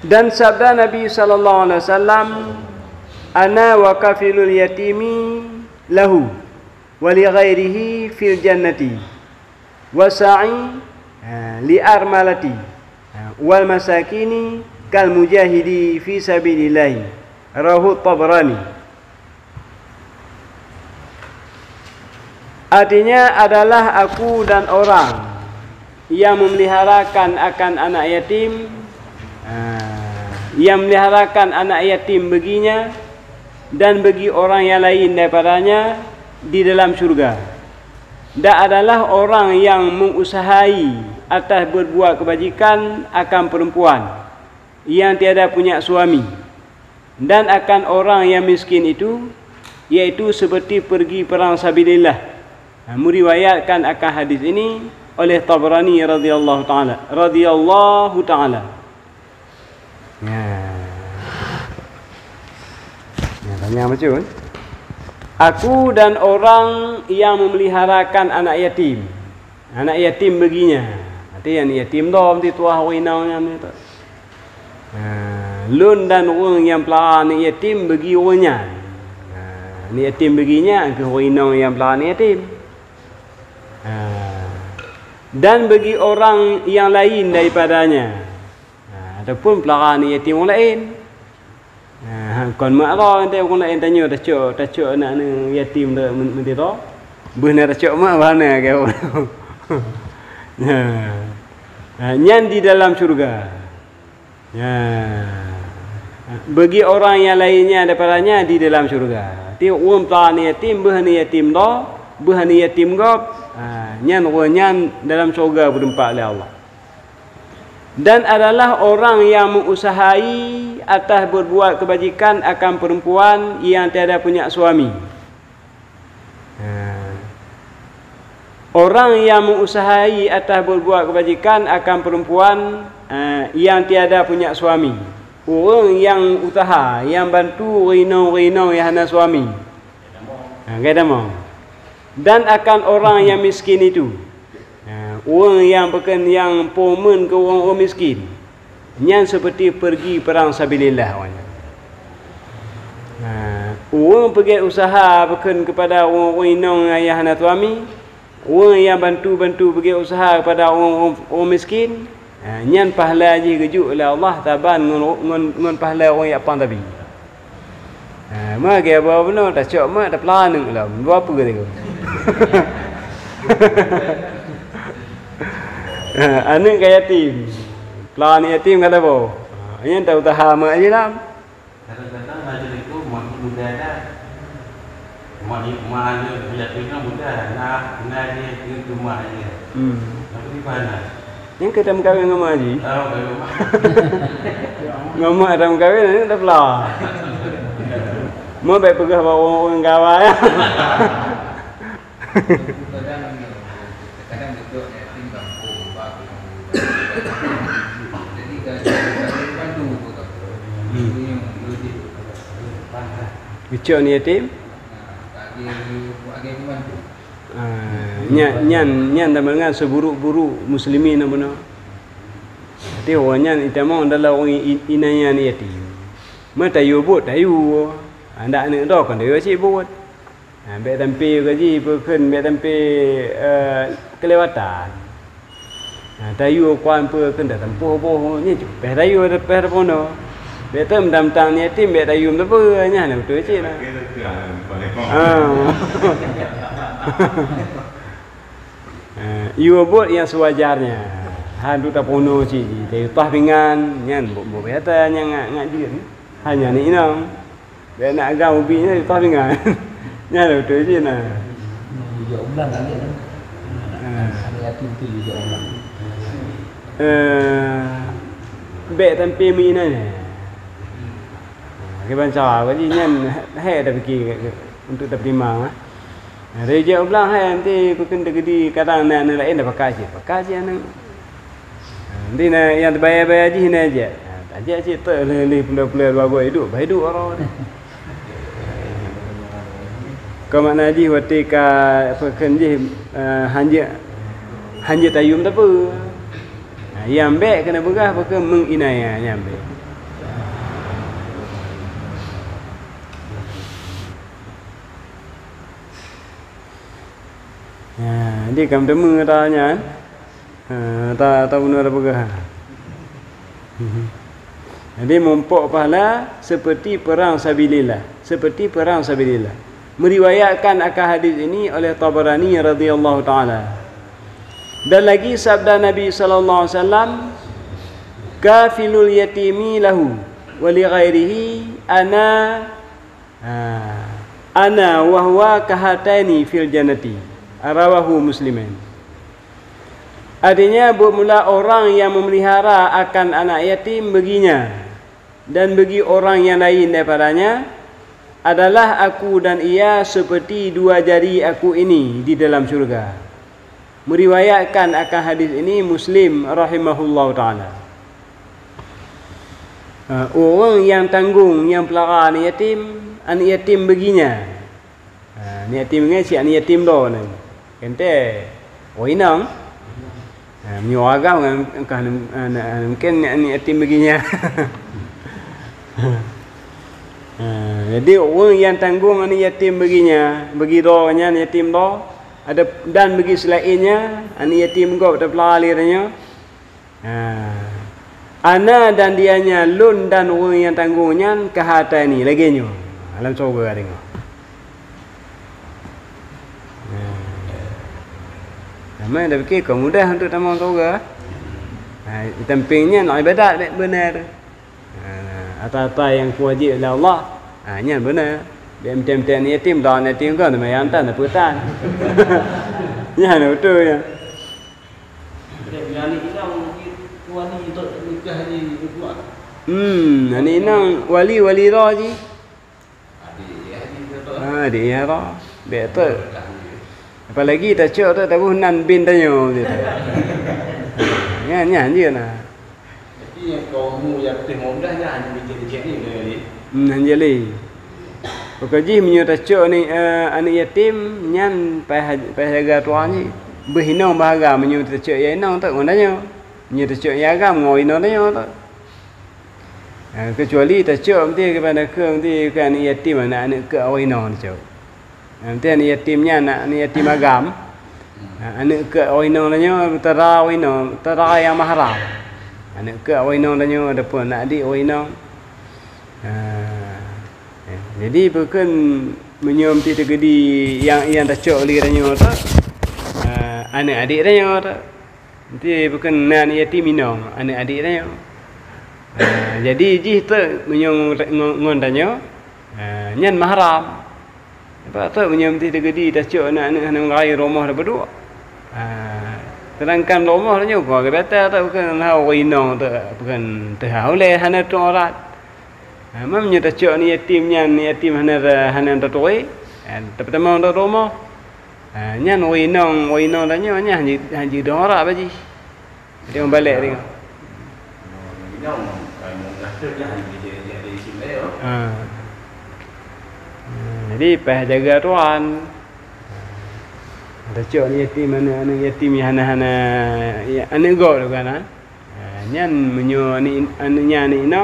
Dan sabda Nabi sallallahu alaihi wasallam, ana wa kafilul yatimi lahu wa li ghairihi fil jannati wa sa'i li armalati wal masakini kal mujahidi fi sabilillah. Rawahu Tabrani. Artinya adalah aku dan orang yang memeliharakan akan anak yatim, yang memeliharakan anak yatim baginya dan bagi orang yang lain daripadanya di dalam syurga. Dan adalah orang yang mengusahai atas berbuat kebajikan akan perempuan yang tiada punya suami, dan akan orang yang miskin itu, iaitu seperti pergi perang sabilillah. Meriwayatkan akan hadis ini oleh Tabrani radhiyallahu taala. Ya, banyak macam. Aku dan orang yang memeliharakan anak yatim baginya. Arti yang yatim dah mesti tuah winaunya ni tak. Lun dan orang yang pelihara anak yatim bagi orangnya. Ni yatim baginya ke winau yang pelihara anak yatim. Dan bagi orang yang lain daripadanya, ataupun pelihara anak yatim orang lain. Kon mak lah nanti orang lain tanya dah cok anak ni yatim dah nanti tu. Benar cok mak mana kau? Nyan di dalam syurga. Bagi orang yang lainnya daripadanya di dalam syurga. Ti orang pelihara anak yatim, behani yatim dah, behani yatim gop. Nyan dalam syurga berdempat oleh Allah. Dan adalah orang yang mengusahai atas berbuat kebajikan akan perempuan yang tiada punya suami. Orang yang mengusaha'i atas berbuat kebajikan akan perempuan yang tiada punya suami. Orang yang usaha, yang bantu rino-rino yang hana suami. Kata mau. Dan akan orang yang miskin itu. Orang yang bukan yang pomen ke orang miskin. Yang seperti pergi perang sabilillah orangnya. Orang pergi usaha bukan kepada orang rino yang hana suami. Orang yang bantu-bantu pergi usaha kepada orang miskin, nyan pahala je kejuk oleh Allah taban ngon pahala orang yang apang tapi. Mak ke apa benar tak cok mak tak plan lah. Buat apa ke? Anak ke yatim. Plan yatim kata apa? Nyan tak usaha mak je lah. Kadang-kadang majlis itu makin muda dah. Mak dia yatim kan muda, nak dia ke rumah dia. Tapi di mana? Yang kita kawin dengan mak haji. Oh, ke rumah. Dengan mak dalam kawin ni tak pelah. Mak baik pegah bawa orang kawan ya. Kadang duduk yatim kampung, bapak jadi kalau bantu pun ini yang duduk pantas. Bicok ni yatim. Agak bantu. Nyan tak mendengar seburuk-buruk muslimin apa nak. Tapi orangnya itama adalah orang inanya ni yatim. Mereka tayu buat tayu. Anda anak dah kan dia asyik buat. Baik tampil gaji berken, baik tampil kelewatan. Tayu kuan apa kan dah tempoh ni peh tayu peh pono. Baik tem tang ni yatim baik tayu apa nya nak betul asyik lah. You buat yang sewajarnya. Hadu tak pono cik. Dari tah pingan, nyan bo biasa yang ngak dia. Hanya ni inang. Dia nak agak ubi ni tah pingan. Nyan betul cik nah. Juga ulang kali kan. Anak yatim tu juga ulang. Baik tampil mina ni. Cái ban trò cái gì nhân hệ đặc kỳ untuk terima. Reja ulang hai nanti bukan di kadang nak lain dah pakai je anak. Nanti nak yang bayar je ni aja. Aja je tu le pula bawa hidup orang. Kau mana je waktu ka pekan je hanya tayum tak apa. Yang baik kena berah pakai menginaya yang baik. Dia kam temu tanya tak tahu nak apa. Jadi mumpuk pahala seperti perang sabilillah, Meriwayatkan akan hadis ini oleh Tabarani radhiyallahu taala. Dan lagi sabda Nabi sallallahu alaihi wasallam, kafilul yatimi lahu wa li ghairihi ana wa huwa kahatani fil jannati. Rawahu Muslimin. Artinya bermula orang yang memelihara akan anak yatim baginya dan bagi orang yang lain daripadanya adalah aku dan ia seperti dua jari aku ini di dalam syurga. Meriwayatkan akan hadis ini Muslim rahimahullahu taala. Orang yang tanggung yang pelihara anak yatim baginya. Anak yatim ni si anak yatim dah ni. Kente oinang menyuagam kan mungkin ni yatim baginya. Jadi orang yang tanggung anak yatim baginya, bagi doanya yatim dah ada dan bagi selainnya anak yatim kau tak pelalirannya. Ana dan dianya lun dan orang yang tanggungnya kehatani laginya alam surga tengok. Ramai dah fikir kau mudah untuk tamu surga. Tempingnya nak ibadat benar. Apa-apa yang wajib oleh Allah. Nya benar. Dem-dem yatim dah yatim kan yang tan putan. Nya betul ya. Yang ni kita tuan ni untuk nikah ni buat. Ani nang wali dah ji. Adik ya ni betul. Dia dah. Betul. Apalagi tak cok tu tahu nan bin tanyo gitu. Nya je nah. Jadi yang kau mu yang teh mudah nya hanya dicek ni le. Hanjali. Pekaji menyo tak cok ni anak yatim nyan pai jaga tuan ni. Berhinang bahagia menyo tak cok ya inang tak ngondanyo. Menyo tak cok ya agam ngoi no tanyo tak. Kecuali tak cok mesti kepada ke mesti ke anak yatim anak ke awai no cok. Nanti anak yatimnya anak yatim agam. Anak ke awino danyo tera awino tera yang mahram. Anak ke awino danyo ada pun nak adik awino. Jadi bukan menyom ti tegedi yang tacok li danyo tu. Anak adik danyo tu. Nanti bukan anak yatim minong, anak adik danyo. Jadi ji tu menyom ngon danyo nyan mahram. Sebab tu menyom ti tegedi tacok anak-anak ngai rumah dah berdua. Sedangkan rumah tu juga kata tak bukan hau inong tu bukan terhau le hana tu orang. Memang tak cok ni yatim hana tertuai. Pertama untuk rumah. Nyan inong tanya haji orang baji. Dia balik dia. Inong kalau nasib dia hanya dia di sini yo. Jadi pah jaga tuan. Tacok ni yatim anak yatim hana anak go tu kan. Nyan menyo anaknya anak ino.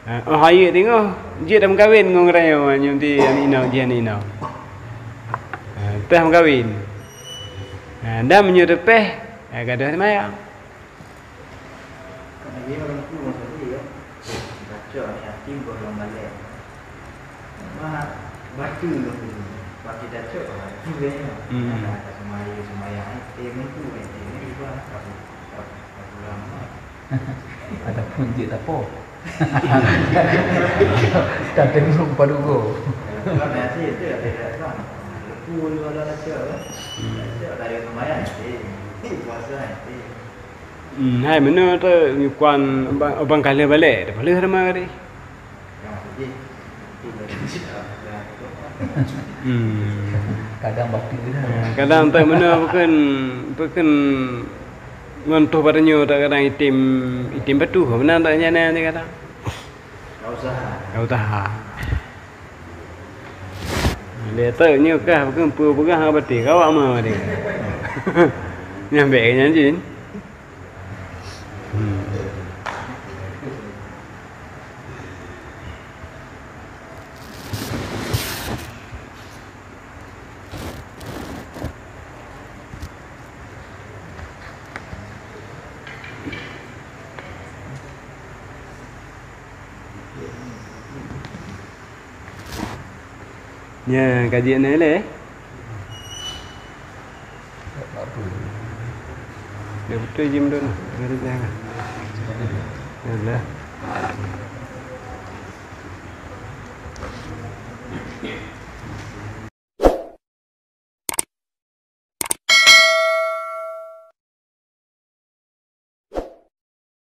Haye tengok je dah kahwin ngong rayo nyum ti anak ino je anak ino. Tah kahwin. Dah menyo tepeh gadah semaya. Ini orang tu masa dia tacok yatim bolong balik. Batu tu. Bagi tacok juga ya. Ada semaya ini tu ini juga lama. Ada pun je tak apa. Tak tengok pada go. Kalau nanti itu ada kan. Pul kalau tacok. Tacok dari semaya ini puasa ini. Hai mana tu kuan abang kali balik. Dah boleh ramai hari. Kadang bakti dia. Kadang tak mana bukan ngontoh badanyo tak kadang itim batu mana tak nyana ni kadang. Kau usaha. Letak ni kah bukan bukan hang bati kau ama dia. Nyambe nyanjin. Ya, kajian ni le. Dia betul jim dulu. Ada dah. Ada.